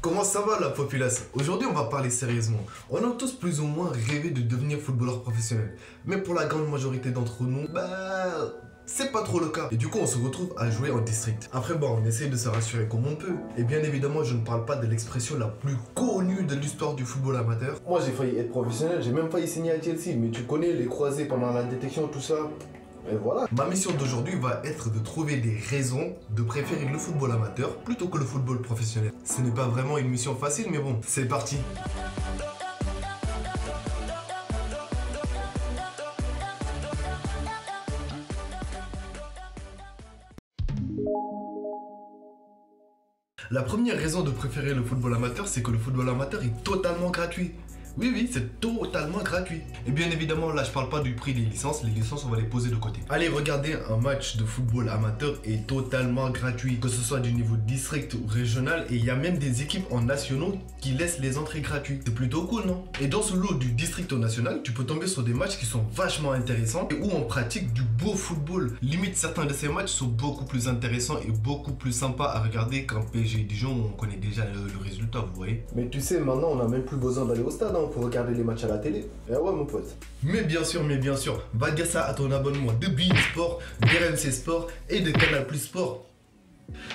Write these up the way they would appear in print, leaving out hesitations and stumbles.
Comment ça va la populace? Aujourd'hui on va parler sérieusement. On a tous plus ou moins rêvé de devenir footballeur professionnel. Mais pour la grande majorité d'entre nous, c'est pas trop le cas. Et du coup on se retrouve à jouer en district. Après bon, on essaye de se rassurer comme on peut. Et bien évidemment je ne parle pas de l'expression la plus connue de l'histoire du football amateur. Moi j'ai failli être professionnel, j'ai même failli signer à Chelsea. Mais tu connais les croisés pendant la détection, tout ça. Et voilà. Ma mission d'aujourd'hui va être de trouver des raisons de préférer le football amateur plutôt que le football professionnel. Ce n'est pas vraiment une mission facile, mais bon, c'est parti. La première raison de préférer le football amateur, c'est que le football amateur est totalement gratuit. Oui, c'est totalement gratuit. Et bien évidemment, là, je parle pas du prix des licences. Les licences, on va les poser de côté. Allez, regarder un match de football amateur est totalement gratuit. Que ce soit du niveau district ou régional. Et il y a même des équipes en nationaux qui laissent les entrées gratuites. C'est plutôt cool, non? Et dans ce lot du district au national, tu peux tomber sur des matchs qui sont vachement intéressants et où on pratique du beau football. Limite, certains de ces matchs sont beaucoup plus intéressants et beaucoup plus sympas à regarder qu'un PSG Dijon où on connaît déjà le résultat, vous voyez. Mais tu sais, maintenant, on n'a même plus besoin d'aller au stade, hein, pour regarder les matchs à la télé. Eh ouais, mon pote. Mais bien sûr, va dire ça à ton abonnement de beIN Sport, d'RMC Sport et de Canal Plus Sport.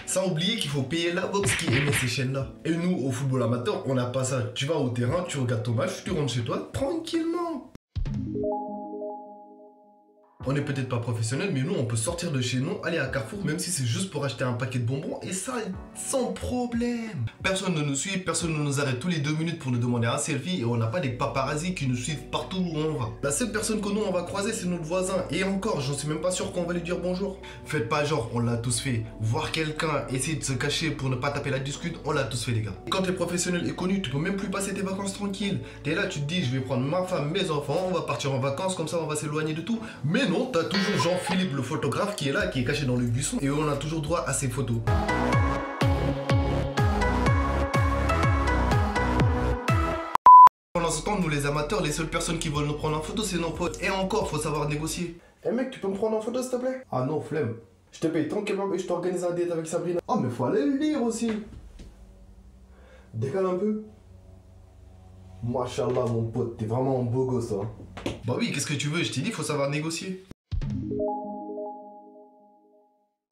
Sans oublier qu'il faut payer la box qui émet ces chaînes-là. Et nous, au football amateur, on n'a pas ça. Tu vas au terrain, tu regardes ton match, tu rentres chez toi tranquillement. On n'est peut-être pas professionnel, mais nous, on peut sortir de chez nous, aller à Carrefour, même si c'est juste pour acheter un paquet de bonbons, et ça, sans problème. Personne ne nous suit, personne ne nous arrête tous les 2 minutes pour nous demander un selfie, et on n'a pas des paparazzis qui nous suivent partout où on va. La seule personne que nous, on va croiser, c'est notre voisin. Et encore, j'en suis même pas sûr qu'on va lui dire bonjour. Faites pas genre, on l'a tous fait. Voir quelqu'un essayer de se cacher pour ne pas taper la discute, on l'a tous fait, les gars. Et quand t'es professionnel et connu, tu peux même plus passer tes vacances tranquilles. T'es là, tu te dis, je vais prendre ma femme, mes enfants, on va partir en vacances, comme ça, on va s'éloigner de tout. Mais non, t'as toujours Jean-Philippe le photographe qui est là, qui est caché dans le buisson, et on a toujours droit à ses photos. Pendant ce temps, nous les amateurs, les seules personnes qui veulent nous prendre en photo, c'est nos potes. Et encore, faut savoir négocier. Eh mec, tu peux me prendre en photo s'il te plaît? Ah non, flemme. Je te paye ton kebab et je t'organise un date avec Sabrina. Oh mais faut aller le lire aussi. Décale un peu. Machallah mon pote, t'es vraiment un beau gosse, hein. Bah oui, qu'est-ce que tu veux? Je t'ai dit, faut savoir négocier.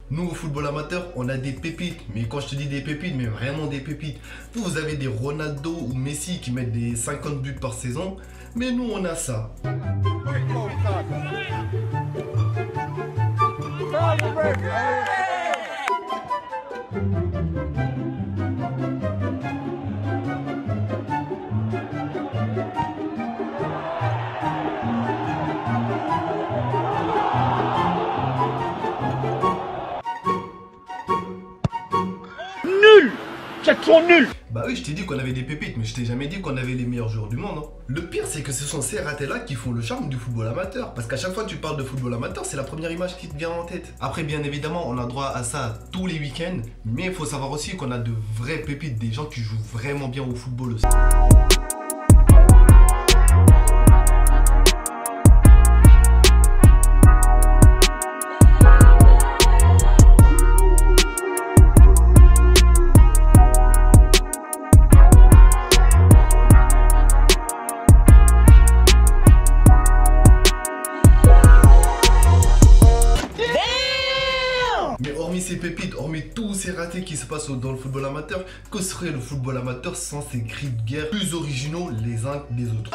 Nous, au football amateur, on a des pépites. Mais quand je te dis des pépites, mais vraiment des pépites. Vous avez des Ronaldo ou Messi qui mettent des 50 buts par saison. Mais nous, on a ça. Sont nuls. Bah oui, je t'ai dit qu'on avait des pépites, mais je t'ai jamais dit qu'on avait les meilleurs joueurs du monde, hein. Le pire, c'est que ce sont ces ratés-là qui font le charme du football amateur. Parce qu'à chaque fois que tu parles de football amateur, c'est la première image qui te vient en tête. Après, bien évidemment, on a droit à ça tous les week-ends. Mais il faut savoir aussi qu'on a de vraies pépites, des gens qui jouent vraiment bien au football aussi. Ces pépites, hormis tous ces ratés qui se passent dans le football amateur, que serait le football amateur sans ces cris de guerre plus originaux les uns des autres?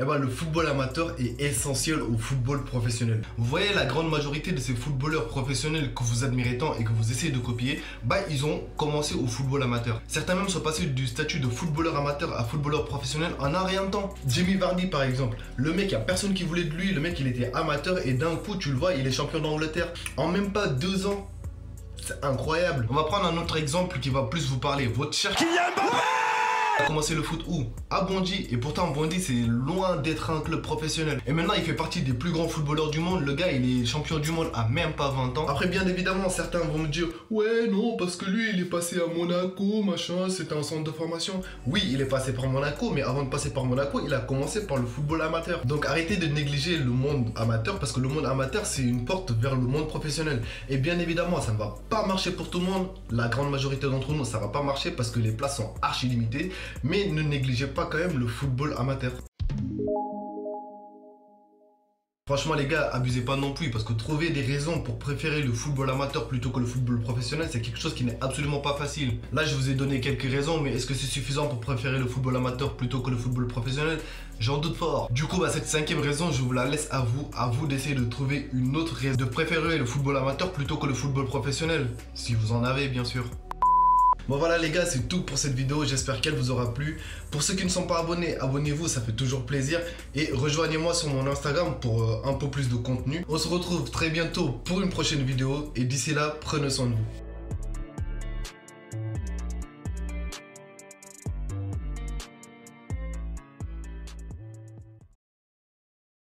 Eh ben, le football amateur est essentiel au football professionnel. Vous voyez, la grande majorité de ces footballeurs professionnels que vous admirez tant et que vous essayez de copier, bah ils ont commencé au football amateur. Certains même sont passés du statut de footballeur amateur à footballeur professionnel en un rien de temps. Jamie Vardy par exemple, le mec, il n'y a personne qui voulait de lui, le mec il était amateur et d'un coup tu le vois, il est champion d'Angleterre en même pas 2 ans. C'est incroyable. On va prendre un autre exemple qui va plus vous parler. Votre cher Kylian Mbappé. Il a commencé le foot où? À Bondy. Et pourtant Bondy c'est loin d'être un club professionnel. Et maintenant il fait partie des plus grands footballeurs du monde. Le gars il est champion du monde à même pas 20 ans. Après bien évidemment certains vont me dire ouais non parce que lui il est passé à Monaco machin, c'était un centre de formation. Oui il est passé par Monaco, mais avant de passer par Monaco il a commencé par le football amateur. Donc arrêtez de négliger le monde amateur parce que le monde amateur c'est une porte vers le monde professionnel. Et bien évidemment ça ne va pas marcher pour tout le monde. La grande majorité d'entre nous ça va pas marcher parce que les places sont archi limitées. Mais ne négligez pas quand même le football amateur. Franchement les gars, abusez pas non plus parce que trouver des raisons pour préférer le football amateur plutôt que le football professionnel, c'est quelque chose qui n'est absolument pas facile. Là je vous ai donné quelques raisons, mais est-ce que c'est suffisant pour préférer le football amateur plutôt que le football professionnel? J'en doute fort. Du coup cette 5e raison, je vous la laisse à vous d'essayer de trouver une autre raison de préférer le football amateur plutôt que le football professionnel, si vous en avez bien sûr. Bon voilà les gars, c'est tout pour cette vidéo, j'espère qu'elle vous aura plu. Pour ceux qui ne sont pas abonnés, abonnez-vous, ça fait toujours plaisir. Et rejoignez-moi sur mon Instagram pour un peu plus de contenu. On se retrouve très bientôt pour une prochaine vidéo et d'ici là, prenez soin de vous.